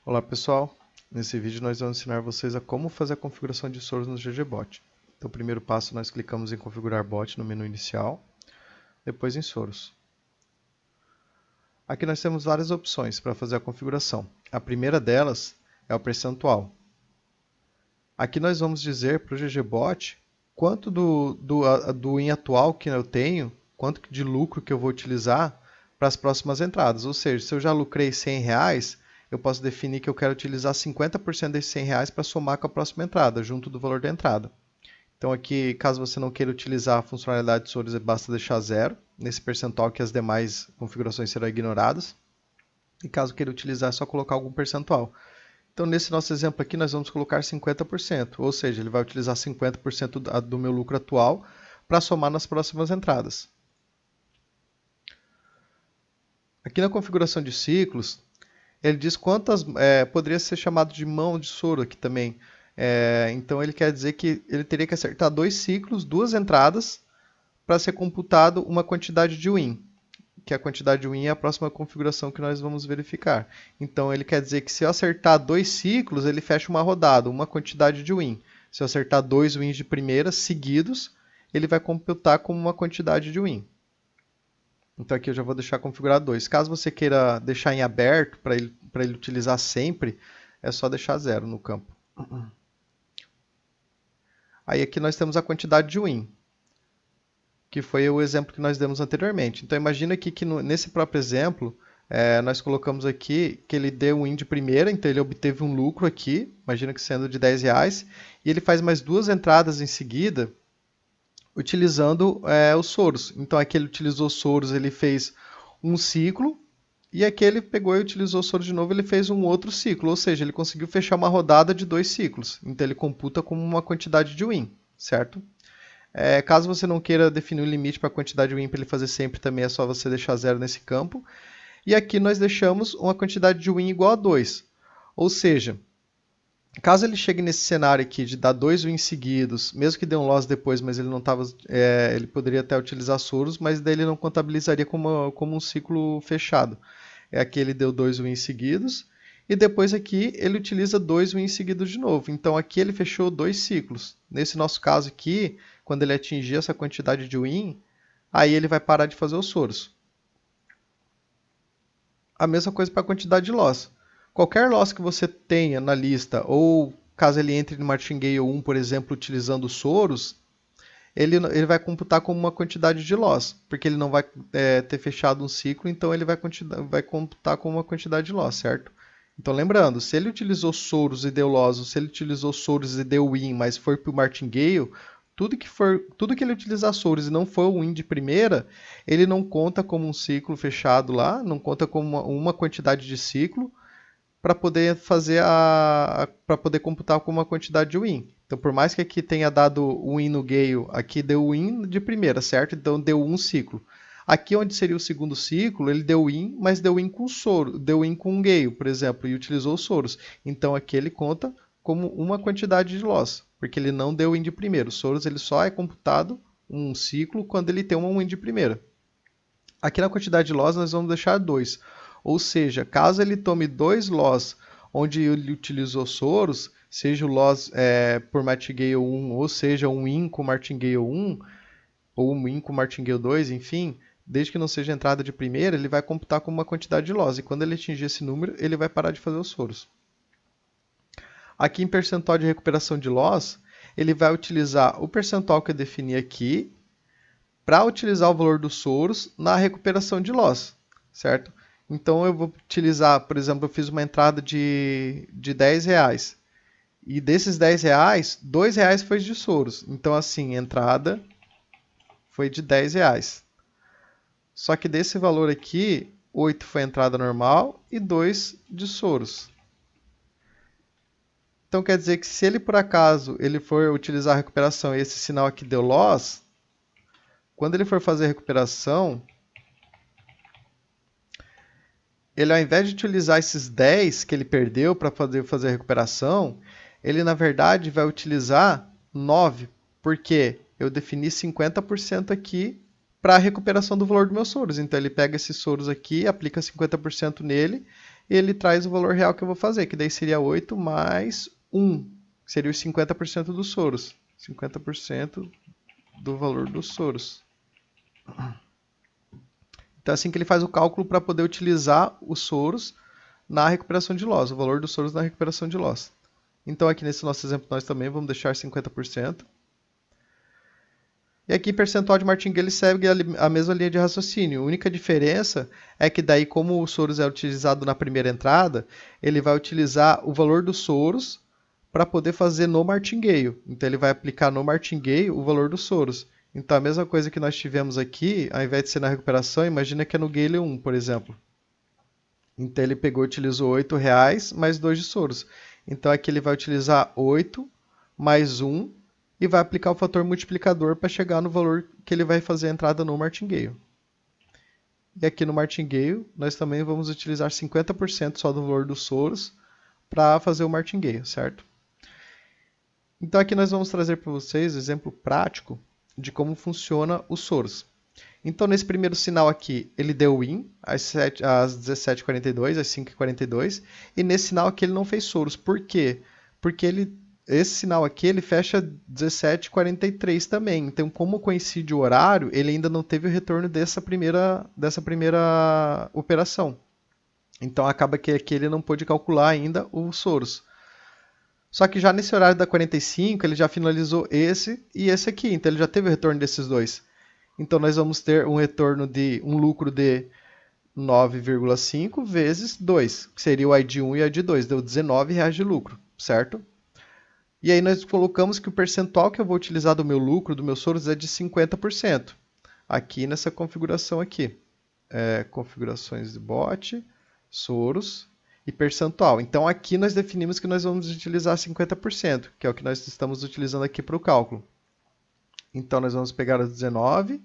Olá pessoal, nesse vídeo nós vamos ensinar vocês a como fazer a configuração de soros no ggBot. Então, o primeiro passo nós clicamos em configurar bot no menu inicial, depois em soros. Aqui nós temos várias opções para fazer a configuração. A primeira delas é o percentual. Aqui nós vamos dizer para o ggBot quanto do win atual que eu tenho, quanto de lucro que eu vou utilizar para as próximas entradas. Ou seja, se eu já lucrei R$100, eu posso definir que eu quero utilizar 50% desses R$100 para somar com a próxima entrada, junto do valor da entrada. Então aqui, caso você não queira utilizar a funcionalidade de soros, basta deixar zero, nesse percentual que as demais configurações serão ignoradas. E caso queira utilizar, é só colocar algum percentual. Então nesse nosso exemplo aqui, nós vamos colocar 50%, ou seja, ele vai utilizar 50% do meu lucro atual para somar nas próximas entradas. Aqui na configuração de ciclos, ele diz quantas, poderia ser chamado de mão de soro aqui também. Então ele quer dizer que ele teria que acertar 2 ciclos, 2 entradas, para ser computado uma quantidade de win. Que a quantidade de win é a próxima configuração que nós vamos verificar. Então ele quer dizer que se eu acertar 2 ciclos, ele fecha uma rodada, uma quantidade de win. Se eu acertar 2 wins de primeira seguidos, ele vai computar como uma quantidade de win. Então aqui eu já vou deixar configurado 2. Caso você queira deixar em aberto para ele utilizar sempre, é só deixar 0 no campo. Aí aqui nós temos a quantidade de win, que foi o exemplo que nós demos anteriormente. Então imagina aqui que nesse próprio exemplo, nós colocamos aqui que ele deu win de primeira, então ele obteve um lucro aqui, imagina que sendo de R$10, e ele faz mais 2 entradas em seguida, utilizando os soros. Então aqui ele utilizou soros, ele fez um ciclo, e aqui ele pegou e utilizou soros de novo, ele fez um outro ciclo, ou seja, ele conseguiu fechar uma rodada de 2 ciclos. Então ele computa como uma quantidade de win, certo? Caso você não queira definir um limite para a quantidade de win para ele fazer sempre, também é só você deixar 0 nesse campo. E aqui nós deixamos uma quantidade de win igual a 2. Ou seja, caso ele chegue nesse cenário aqui de dar 2 wins seguidos, mesmo que dê um loss depois, mas ele não tava, ele poderia até utilizar soros, mas daí ele não contabilizaria como um ciclo fechado. Aqui ele deu 2 wins seguidos, e depois aqui ele utiliza 2 wins seguidos de novo. Então aqui ele fechou 2 ciclos. Nesse nosso caso aqui, quando ele atingir essa quantidade de win, aí ele vai parar de fazer os soros. A mesma coisa para a quantidade de loss. Qualquer loss que você tenha na lista, ou caso ele entre no Martingale 1, por exemplo, utilizando soros, ele vai computar como uma quantidade de loss, porque ele não vai ter fechado um ciclo, então ele vai computar como uma quantidade de loss, certo? Então lembrando, se ele utilizou soros e deu loss, ou se ele utilizou soros e deu win, mas foi para o Martingale, tudo que ele utilizar soros e não for o win de primeira, ele não conta como um ciclo fechado lá, não conta como uma quantidade de ciclo, para poder para poder computar com uma quantidade de win. Então, por mais que aqui tenha dado win no Gale, aqui deu win de primeira, certo? Então deu um ciclo. Aqui onde seria o segundo ciclo, ele deu win, mas deu win com soro, deu win com um Gale, por exemplo, e utilizou os soros. Então aqui ele conta como uma quantidade de loss, porque ele não deu win de primeiro. Os soros ele só é computado um ciclo quando ele tem uma win de primeira. Aqui na quantidade de loss nós vamos deixar 2. Ou seja, caso ele tome 2 loss onde ele utilizou soros, seja o loss por Martingale 1, ou seja, um win com Martingale 1, ou um win com Martingale 2, enfim, desde que não seja entrada de primeira, ele vai computar como uma quantidade de loss. E quando ele atingir esse número, ele vai parar de fazer os soros. Aqui em percentual de recuperação de loss, ele vai utilizar o percentual que eu defini aqui para utilizar o valor dos soros na recuperação de loss, certo? Então eu vou utilizar, por exemplo, eu fiz uma entrada de R$10. E desses R$10, R$2 foi de soros. Então assim, entrada foi de R$10. Só que desse valor aqui, 8 foi entrada normal e 2 de soros. Então quer dizer que se ele por acaso ele for utilizar a recuperação e esse sinal aqui deu loss, quando ele for fazer a recuperação, ele ao invés de utilizar esses 10 que ele perdeu para poder fazer a recuperação, ele na verdade vai utilizar 9, porque eu defini 50% aqui para a recuperação do valor dos meus soros. Então ele pega esses soros aqui, aplica 50% nele, e ele traz o valor real que eu vou fazer, que daí seria 8 mais 1, que seria os 50% dos soros. 50% do valor dos soros. Então é assim que ele faz o cálculo para poder utilizar os soros na recuperação de loss, o valor dos soros na recuperação de loss. Então aqui nesse nosso exemplo nós também vamos deixar 50%. E aqui percentual de martingale ele segue a mesma linha de raciocínio. A única diferença é que daí como o soros é utilizado na primeira entrada, ele vai utilizar o valor dos soros para poder fazer no martingale. Então ele vai aplicar no martingale o valor dos soros. Então a mesma coisa que nós tivemos aqui, ao invés de ser na recuperação, imagina que é no Gale 1, por exemplo. Então ele pegou e utilizou R$ 8,00 mais 2 de soros. Então aqui ele vai utilizar 8 mais 1 e vai aplicar o fator multiplicador para chegar no valor que ele vai fazer a entrada no martingale. E aqui no martingale nós também vamos utilizar 50% só do valor dos soros para fazer o martingale, certo? Então aqui nós vamos trazer para vocês um exemplo prático de como funciona os soros. Então nesse primeiro sinal aqui ele deu win às 17h42, às 5h42, e nesse sinal aqui ele não fez soros. Por quê? Porque esse sinal aqui ele fecha 17h43 também. Então como coincide o horário, ele ainda não teve o retorno dessa primeira operação. Então acaba que aqui ele não pôde calcular ainda os soros. Só que já nesse horário da 45, ele já finalizou esse e esse aqui. Então ele já teve o retorno desses dois. Então nós vamos ter um retorno de um lucro de 9,5 vezes 2, que seria o ID1 e o ID2. Deu R$19 de lucro, certo? E aí nós colocamos que o percentual que eu vou utilizar do meu lucro, do meu soros, é de 50%. Aqui nessa configuração aqui. Configurações de bot, soros e percentual. Então aqui nós definimos que nós vamos utilizar 50%, que é o que nós estamos utilizando aqui para o cálculo. Então nós vamos pegar os 19,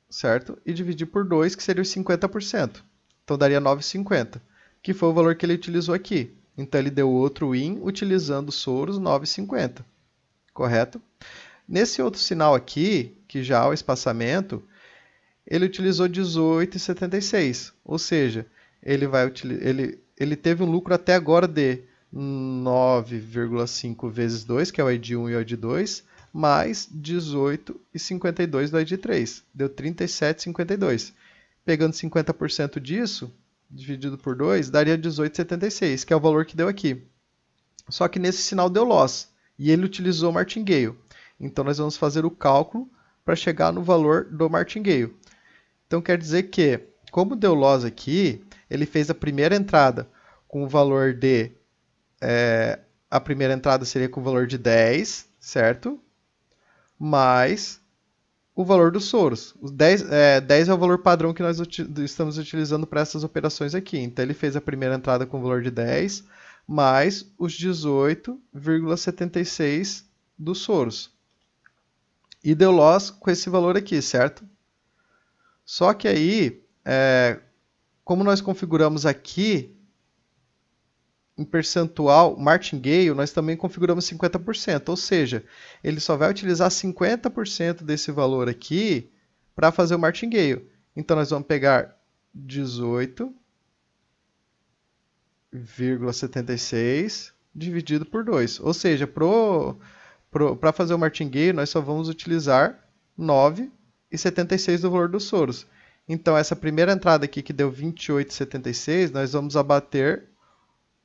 certo? E dividir por 2, que seria os 50%. Então daria 9,50, que foi o valor que ele utilizou aqui. Então ele deu outro win utilizando soros 9,50, correto? Nesse outro sinal aqui, que já é o espaçamento, ele utilizou 18,76, ou seja, ele teve um lucro até agora de 9,5 vezes 2, que é o ID1 e o ID2, mais 18,52 do ID3. Deu 37,52. Pegando 50% disso, dividido por 2, daria 18,76, que é o valor que deu aqui. Só que nesse sinal deu loss, e ele utilizou o martingale. Então nós vamos fazer o cálculo para chegar no valor do martingale. Então quer dizer que, como deu loss aqui, ele fez a primeira entrada com o valor de... a primeira entrada seria com o valor de 10, certo? Mais o valor dos soros. Os 10 é o valor padrão que nós estamos utilizando para essas operações aqui. Então ele fez a primeira entrada com o valor de 10, mais os 18,76 dos soros. E deu loss com esse valor aqui, certo? Só que aí, como nós configuramos aqui, em percentual martingale, nós também configuramos 50%, ou seja, ele só vai utilizar 50% desse valor aqui para fazer o martingale. Então nós vamos pegar 18,76 dividido por 2, ou seja, para fazer o martingale nós só vamos utilizar 9,76 do valor dos soros. Então essa primeira entrada aqui que deu 28,76, nós vamos abater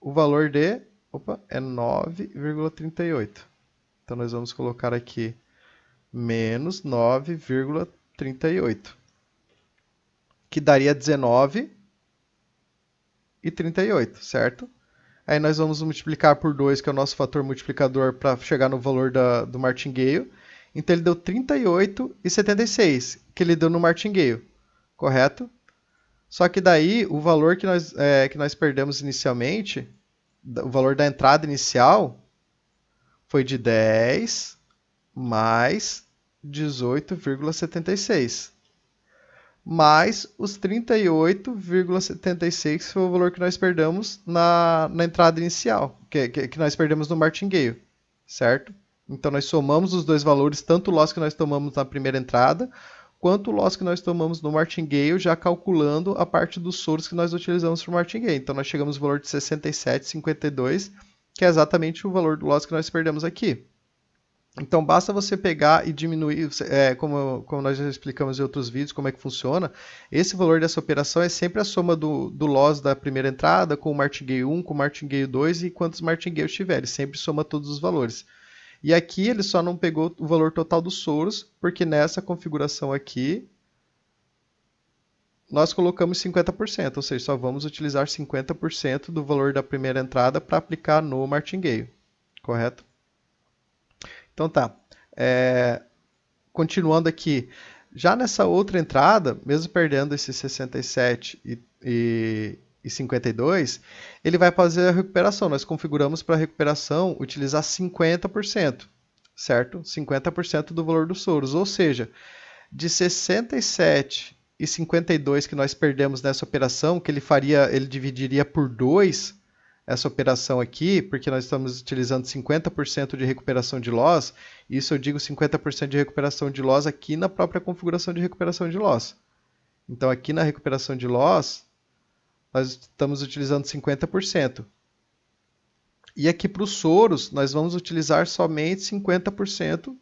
o valor de 9,38. Então nós vamos colocar aqui menos 9,38, que daria 19,38, certo? Aí nós vamos multiplicar por 2, que é o nosso fator multiplicador, para chegar no valor do martingale. Então ele deu 38,76, que ele deu no martingale, correto? Só que daí o valor que nós perdemos inicialmente, o valor da entrada inicial, foi de 10 mais 18,76. Mais os 38,76, que foi o valor que nós perdemos na entrada inicial, que nós perdemos no martingale, certo? Então nós somamos os dois valores, tanto o loss que nós tomamos na primeira entrada, quanto o loss que nós tomamos no martingale, já calculando a parte dos soros que nós utilizamos para o martingale. Então nós chegamos no valor de 67,52, que é exatamente o valor do loss que nós perdemos aqui. Então basta você pegar e diminuir, como nós já explicamos em outros vídeos, como é que funciona. Esse valor dessa operação é sempre a soma do loss da primeira entrada com o martingale 1, com o martingale 2 e quantos martingales tiver. Ele sempre soma todos os valores. E aqui ele só não pegou o valor total dos soros, porque nessa configuração aqui nós colocamos 50%, ou seja, só vamos utilizar 50% do valor da primeira entrada para aplicar no martingale, correto? Então tá, continuando aqui, já nessa outra entrada, mesmo perdendo esses 67 e 52, ele vai fazer a recuperação. Nós configuramos para a recuperação utilizar 50%, certo? 50% do valor dos soros, ou seja, de 67 e 52 que nós perdemos nessa operação, que ele dividiria por 2 essa operação aqui, porque nós estamos utilizando 50% de recuperação de loss, isso eu digo 50% de recuperação de loss aqui na própria configuração de recuperação de loss. Então aqui na recuperação de loss, nós estamos utilizando 50%. E aqui para os soros, nós vamos utilizar somente 50%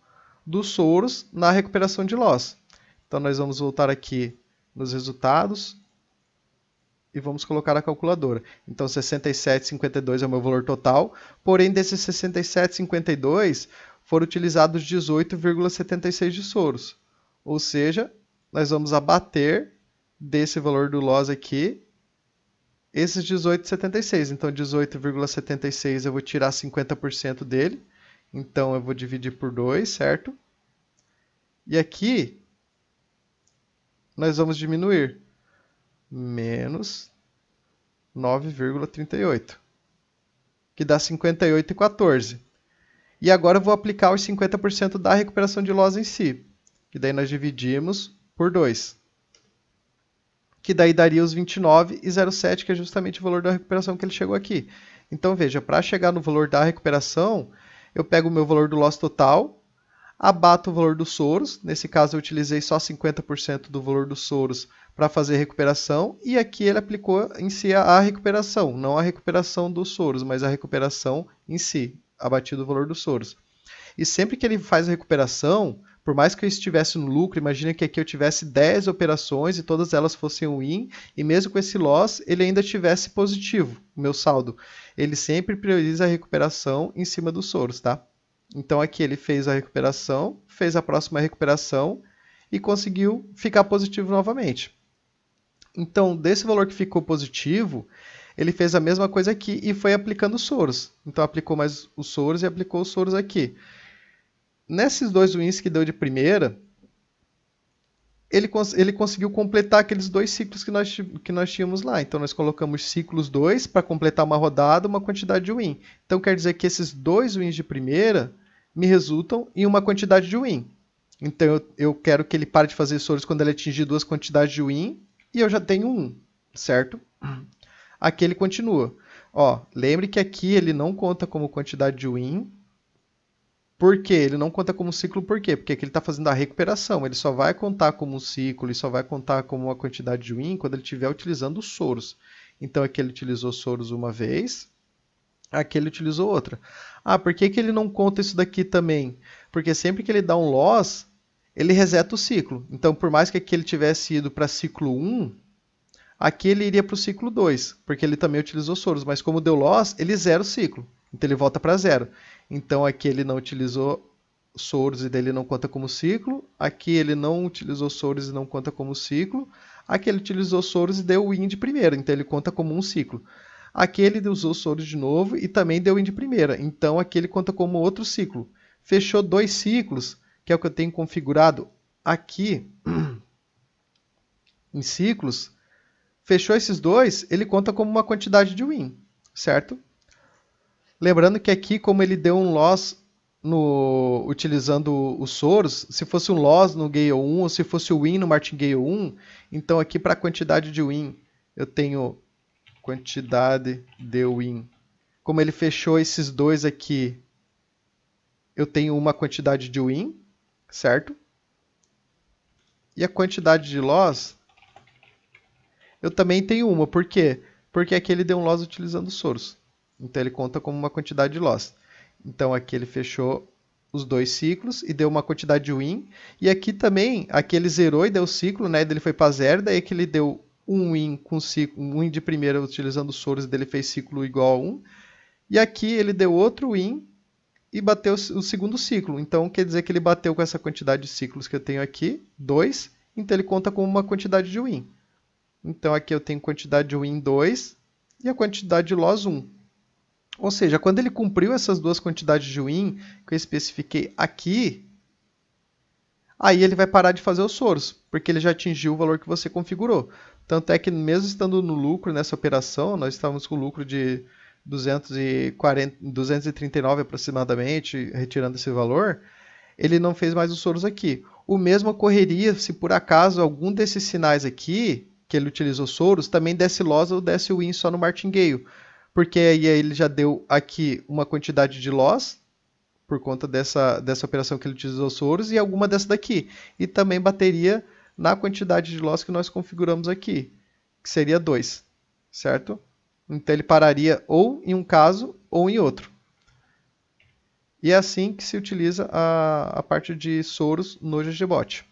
dos soros na recuperação de loss. Então nós vamos voltar aqui nos resultados e vamos colocar a calculadora. Então 67,52 é o meu valor total, porém desses 67,52 foram utilizados 18,76 de soros. Ou seja, nós vamos abater desse valor do loss aqui esses 18,76. Então 18,76 eu vou tirar 50% dele. Então eu vou dividir por 2, certo? E aqui nós vamos diminuir. Menos 9,38, que dá 58,14. E agora eu vou aplicar os 50% da recuperação de loss em si, que daí nós dividimos por 2, que daí daria os 29,07, que é justamente o valor da recuperação que ele chegou aqui. Então veja, para chegar no valor da recuperação, eu pego o meu valor do loss total, abato o valor dos soros, nesse caso eu utilizei só 50% do valor dos soros para fazer a recuperação, e aqui ele aplicou em si a recuperação, não a recuperação dos soros, mas a recuperação em si, abatido o valor dos soros. E sempre que ele faz a recuperação, por mais que eu estivesse no lucro, imagina que aqui eu tivesse 10 operações e todas elas fossem win, e mesmo com esse loss, ele ainda tivesse positivo, o meu saldo. Ele sempre prioriza a recuperação em cima dos soros, tá? Então aqui ele fez a recuperação, fez a próxima recuperação e conseguiu ficar positivo novamente. Então, desse valor que ficou positivo, ele fez a mesma coisa aqui e foi aplicando os soros. Então aplicou mais os soros e aplicou os soros aqui. Nesses dois wins que deu de primeira, ele conseguiu completar aqueles 2 ciclos que nós tínhamos lá. Então nós colocamos ciclos 2 para completar uma rodada, uma quantidade de win. Então quer dizer que esses 2 wins de primeira me resultam em uma quantidade de win. Então eu quero que ele pare de fazer soros quando ele atingir 2 quantidades de win, e eu já tenho 1, certo? Aqui ele continua. Ó, lembre que aqui ele não conta como quantidade de win. Por quê? Ele não conta como ciclo, por quê? Porque aqui ele está fazendo a recuperação. Ele só vai contar como um ciclo, ele só vai contar como uma quantidade de win quando ele estiver utilizando os soros. Então aqui ele utilizou soros uma vez, aqui ele utilizou outra. Ah, por que ele não conta isso daqui também? Porque sempre que ele dá um loss, ele reseta o ciclo. Então, por mais que aqui ele tivesse ido para ciclo 1, aqui ele iria para o ciclo 2, porque ele também utilizou soros. Mas como deu loss, ele zera o ciclo. Então ele volta para 0. Então aqui ele não utilizou soros e daí ele não conta como ciclo. Aqui ele não utilizou soros e não conta como ciclo. Aqui ele utilizou soros e deu win de primeira. Então ele conta como um ciclo. Aqui ele usou soros de novo e também deu win de primeira. Então aqui ele conta como outro ciclo. Fechou 2 ciclos, que é o que eu tenho configurado aqui em ciclos. Fechou esses 2, ele conta como uma quantidade de win, certo? Lembrando que aqui, como ele deu um loss utilizando os soros, se fosse um loss no Gale 1 ou se fosse o win no Martingale 1, então aqui para a quantidade de win eu tenho quantidade de win. Como ele fechou esses 2 aqui, eu tenho uma quantidade de win, certo? E a quantidade de loss, eu também tenho uma. Por quê? Porque aqui ele deu um loss utilizando soros. Então ele conta como uma quantidade de loss. Então aqui ele fechou os dois ciclos e deu uma quantidade de win. E aqui também, aqui ele zerou e deu o ciclo, né? Ele foi para zero, daí que ele deu um win com ciclo, um win de primeira utilizando soros, e dele fez ciclo igual a 1. E aqui ele deu outro win e bateu o segundo ciclo. Então quer dizer que ele bateu com essa quantidade de ciclos que eu tenho aqui, 2. Então ele conta como uma quantidade de win. Então aqui eu tenho quantidade de win 2 e a quantidade de loss 1. Ou seja, quando ele cumpriu essas duas quantidades de win que eu especifiquei aqui, aí ele vai parar de fazer os soros, porque ele já atingiu o valor que você configurou. Tanto é que mesmo estando no lucro nessa operação, nós estávamos com lucro de 239 aproximadamente, retirando esse valor, ele não fez mais os soros aqui. O mesmo ocorreria se por acaso algum desses sinais aqui, que ele utilizou soros, também desse loss ou desse win só no martingale. Porque aí ele já deu aqui uma quantidade de loss, por conta dessa operação que ele utilizou soros, e alguma dessa daqui. E também bateria na quantidade de loss que nós configuramos aqui, que seria 2, certo? Então ele pararia ou em um caso ou em outro. E é assim que se utiliza a parte de soros no GGBot.